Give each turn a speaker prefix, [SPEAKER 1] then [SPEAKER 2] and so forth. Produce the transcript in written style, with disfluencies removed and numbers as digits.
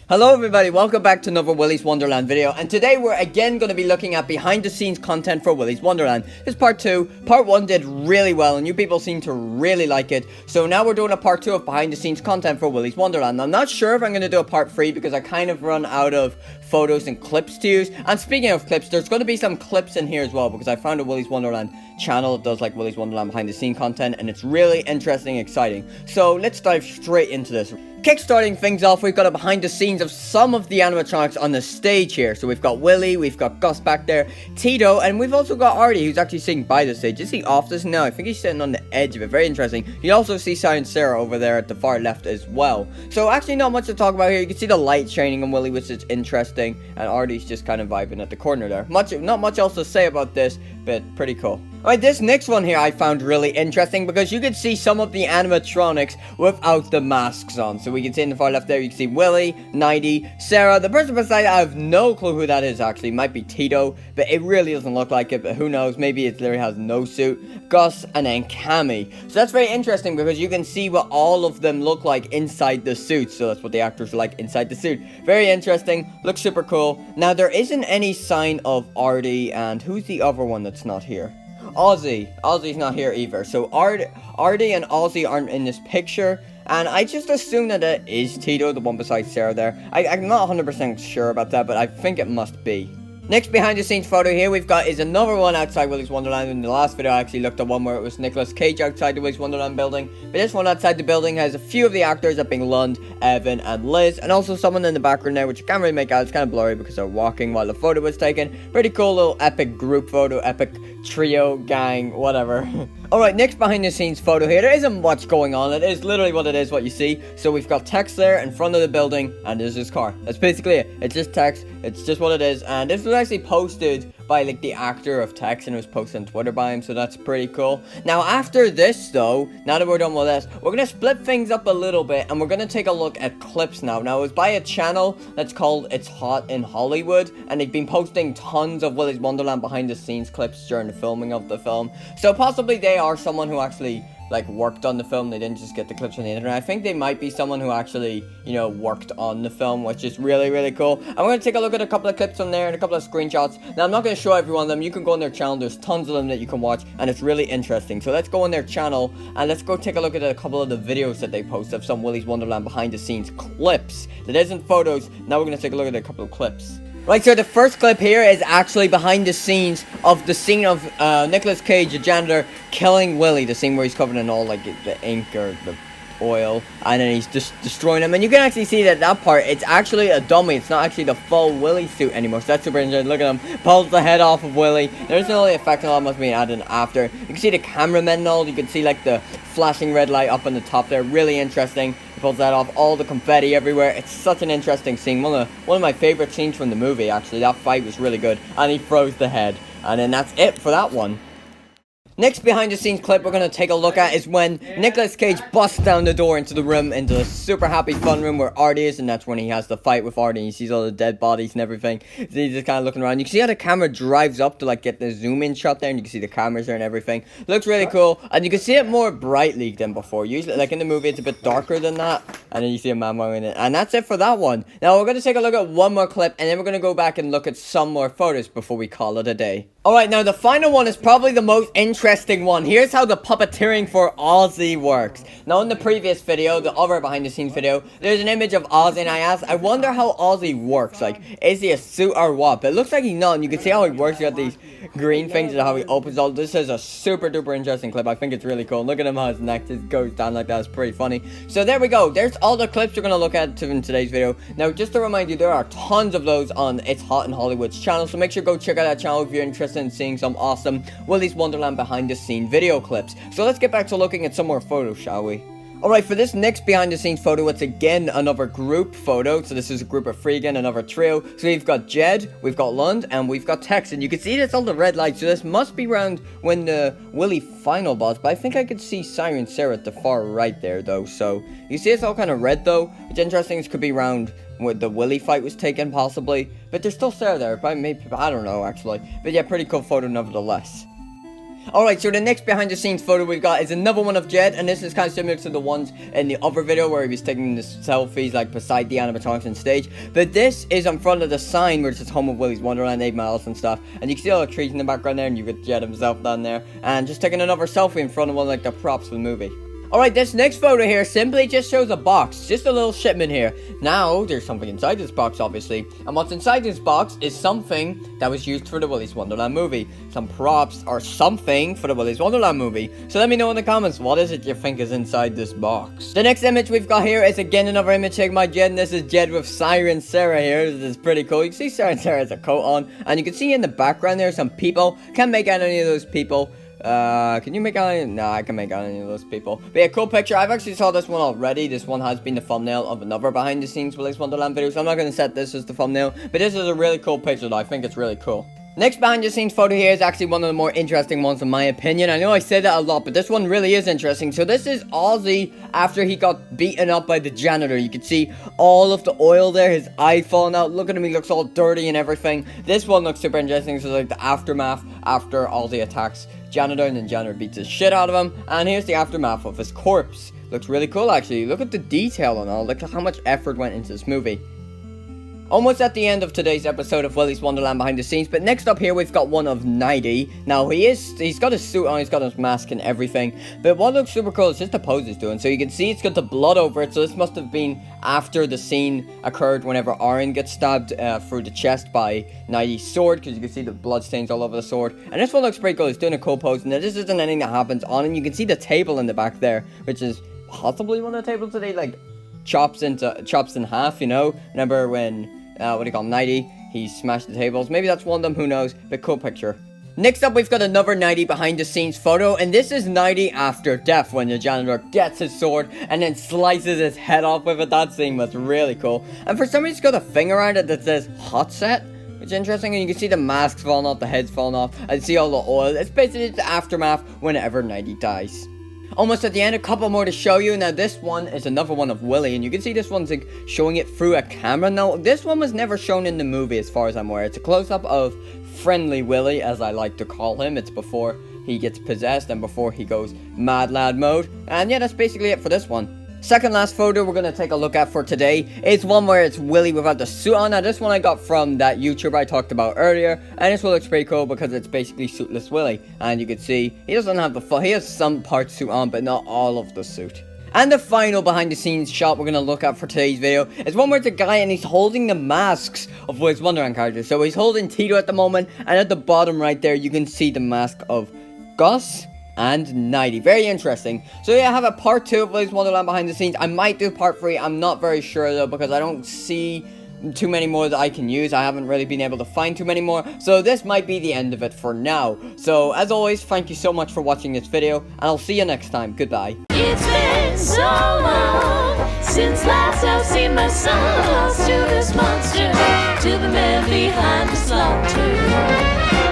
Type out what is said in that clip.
[SPEAKER 1] Hello everybody, welcome back to another Willy's Wonderland video, and today we're again going to be looking at behind the scenes content for Willy's Wonderland. This is part 2, part 1 did really well and you people seem to really like it, so now we're doing a part 2 of behind the scenes content for Willy's Wonderland. I'm not sure if I'm going to do a part 3 because I kind of run out of photos and clips to use, and speaking of clips, there's going to be some clips in here as well because I found a Willy's Wonderland channel that does like Willy's Wonderland behind the scene content and it's really interesting and exciting. So let's dive straight into this. Kickstarting things off, we've got a behind the scenes of some of the animatronics on the stage here. So we've got Willy, we've got Gus back there, Tito, and we've also got Artie, who's actually sitting by the stage. Is he off this now? I think he's sitting on the edge of it. Very interesting. You also see Sai and Sarah over there at the far left as well. So actually not much to talk about here. You can see the light shining on Willy, which is interesting, and Artie's just kind of vibing at the corner there. Not much else to say about this, but pretty cool. Alright, this next one here I found really interesting because you can see some of the animatronics without the masks on. So we can see in the far left there, you can see Willy, Nighty, Sarah. The person beside it, I have no clue who that is actually. It might be Tito, but it really doesn't look like it, but who knows. Maybe it literally has no suit. Gus, and then Cammy. So that's very interesting because you can see what all of them look like inside the suit. So that's what the actors are like inside the suit. Very interesting. Looks super cool. Now, there isn't any sign of Artie, and who's the other one that's not here? Ozzy's not here either. So Artie and Ozzy aren't in this picture, and I just assume that it is Tito, the one beside Sarah there. I'm not 100% sure about that, but I think it must be. Next behind the scenes photo here we've got is another one outside Willy's Wonderland. In the last video I actually looked at one where it was Nicolas Cage outside the Willy's Wonderland building, but this one outside the building has a few of the actors, that being Lund, Evan, and Liz, and also someone in the background there which you can't really make out. It's kind of blurry because they're walking while the photo was taken. Pretty cool little epic group photo, epic trio, gang, whatever. Alright, next behind the scenes photo here. There isn't much going on. It is literally what it is, what you see. So we've got text there in front of the building, and there's his car. That's basically it. It's just text. It's just what it is. And this was actually posted by like the actor of text, and it was posted on Twitter by him, so that's pretty cool. Now after this though, now that we're done with this, we're gonna split things up a little bit and we're gonna take a look at clips now. Now it was by a channel that's called It's Hot in Hollywood, and they've been posting tons of Willy's Wonderland behind the scenes clips during the filming of the film. So possibly they are someone who actually like worked on the film. They didn't just get the clips on the internet. I think they might be someone who actually, you know, worked on the film, which is really, really cool. I'm going to take a look at a couple of clips on there and a couple of screenshots. Now, I'm not going to show every one of them. You can go on their channel. There's tons of them that you can watch, and it's really interesting. So let's go on their channel, and let's go take a look at a couple of the videos that they post of some Willy's Wonderland behind the scenes clips. That isn't photos. Now we're going to take a look at a couple of clips. Right, so the first clip here is actually behind the scenes of the scene of Nicolas Cage, the janitor, killing Willy. The scene where he's covered in all, like, the ink or the oil, and then he's just destroying him. And you can actually see that part, it's actually a dummy. It's not actually the full Willy suit anymore, so that's super interesting. Look at him, pulls the head off of Willy. There's no effect, and all must be added after. You can see the cameramen and all. You can see, like, the flashing red light up on the top there. Really interesting. He pulls that off, all the confetti everywhere. It's such an interesting scene. One of my favorite scenes from the movie, actually. That fight was really good. And he throws the head. And then that's it for that one. Next behind the scenes clip we're going to take a look at is when Nicolas Cage busts down the door into the room, into the super happy fun room where Artie is, and that's when he has the fight with Artie and he sees all the dead bodies and everything. So he's just kind of looking around. You can see how the camera drives up to like get the zoom in shot there, and you can see the cameras there and everything. Looks really cool, and you can see it more brightly than before. Usually, like in the movie, it's a bit darker than that, and then you see a man wearing it. And that's it for that one. Now we're going to take a look at one more clip, and then we're going to go back and look at some more photos before we call it a day. Alright, now the final one is probably the most interesting one. Here's how the puppeteering for Ozzy works. Now in the previous video, the other behind the scenes video, there's an image of Ozzy, and I asked, I wonder how Ozzy works. Like, is he a suit or what? But it looks like he's not, and you can see how he works. You got these green things and how he opens all. This is a super duper interesting clip. I think it's really cool. Look at him, how his neck just goes down like that. It's pretty funny. So there we go. There's all the clips you're going to look at in today's video. Now, just to remind you, there are tons of those on It's Hot in Hollywood's channel, so make sure to go check out that channel if you're interested in seeing some awesome Willy's Wonderland behind the scene video clips. So let's get back to looking at some more photos, shall we? Alright, for this next behind the scenes photo, it's again another group photo. So this is a group of three again, another trio. So we've got Jed, we've got Lund, and we've got Tex. And you can see there's all the red lights. So this must be around when the Willy final boss. But I think I could see Siren and Sarah at the far right there though. So you see it's all kind of red though. It's interesting. This could be around where the Willy fight was taken possibly. But there's still Sarah there. But maybe, I don't know actually. But yeah, pretty cool photo nevertheless. Alright, so the next behind the scenes photo we've got is another one of Jed, and this is kind of similar to the ones in the other video where he was taking the selfies like beside the animatronics on stage. But this is in front of the sign where it says home of Willy's Wonderland, 8 miles and stuff. And you can see all the trees in the background there, and you get Jed himself down there. And just taking another selfie in front of one of like the props for the movie. Alright, this next photo here simply just shows a box, just a little shipment here. Now, there's something inside this box, obviously. And what's inside this box is something that was used for the Willy's Wonderland movie. Some props or something for the Willy's Wonderland movie. So let me know in the comments, what is it you think is inside this box? The next image we've got here is again another image taken by Jed, and this is Jed with Siren Sarah here. This is pretty cool. You can see Siren Sarah has a coat on, and you can see in the background there some people. Can't make out any of those people. Can you make out any? No, I can make out any of those people. But yeah, cool picture. I've actually saw this one already. This one has been the thumbnail of another behind the scenes Willy's Wonderland video, so I'm not going to set this as the thumbnail. But this is a really cool picture though. I think it's really cool. Next behind the scenes photo here is actually one of the more interesting ones in my opinion. I know I say that a lot, but this one really is interesting. So this is Ozzy after he got beaten up by the janitor. You can see all of the oil there, his eye falling out. Look at him, he looks all dirty and everything. This one looks super interesting. So like the aftermath after Ozzy attacks janitor, and then janitor beats the shit out of him. And here's the aftermath of his corpse. Looks really cool actually. Look at the detail on all. Look at how much effort went into this movie. Almost at the end of today's episode of Willy's Wonderland behind the scenes, but next up here we've got one of Nighty. Now he's got his suit on, he's got his mask and everything, but what looks super cool is just the pose he's doing. So you can see it's got the blood over it, so this must have been after the scene occurred whenever Aaron gets stabbed through the chest by Nighty's sword, because you can see the blood stains all over the sword. And this one looks pretty cool. He's doing a cool pose, and this isn't anything that happens on him. You can see the table in the back there, which is possibly one of the tables that he like chops in half, you know? Remember when what do you call him, Nighty, he smashed the tables? Maybe that's one of them, who knows? But cool picture. Next up, we've got another Nighty behind the scenes photo, and this is Nighty after death when the janitor gets his sword and then slices his head off with it. That scene was really cool. And for some reason, it's got a thing around it that says hot set, which is interesting. And you can see the masks falling off, the heads falling off, and see all the oil. It's basically the aftermath whenever Nighty dies. Almost at the end, a couple more to show you. Now this one is another one of Willy, and you can see this one's like showing it through a camera. Now this one was never shown in the movie as far as I'm aware. It's a close-up of Friendly Willy, as I like to call him. It's before he gets possessed and before he goes mad lad mode. And yeah, that's basically it for this one. Second last photo we're going to take a look at for today is one where it's Willy without the suit on. Now this one I got from that YouTuber I talked about earlier, and this one looks pretty cool because it's basically suitless Willy. And you can see he doesn't have he has some parts suit on, but not all of the suit. And the final behind the scenes shot we're going to look at for today's video is one where it's a guy and he's holding the masks of Willy's Wonderland characters. So he's holding Tito at the moment, and at the bottom right there you can see the mask of Gus and Nighty. Very interesting. So yeah, I have a part 2 of Willy's Wonderland behind the scenes. I might do part 3. I'm not very sure though, because I don't see too many more that I can use. I haven't really been able to find too many more, so this might be the end of it for now. So as always, thank you so much for watching this video, and I'll see you next time. Goodbye.
[SPEAKER 2] It's been so long since last I've seen my son, lost to this monster, to the man behind the slaughter.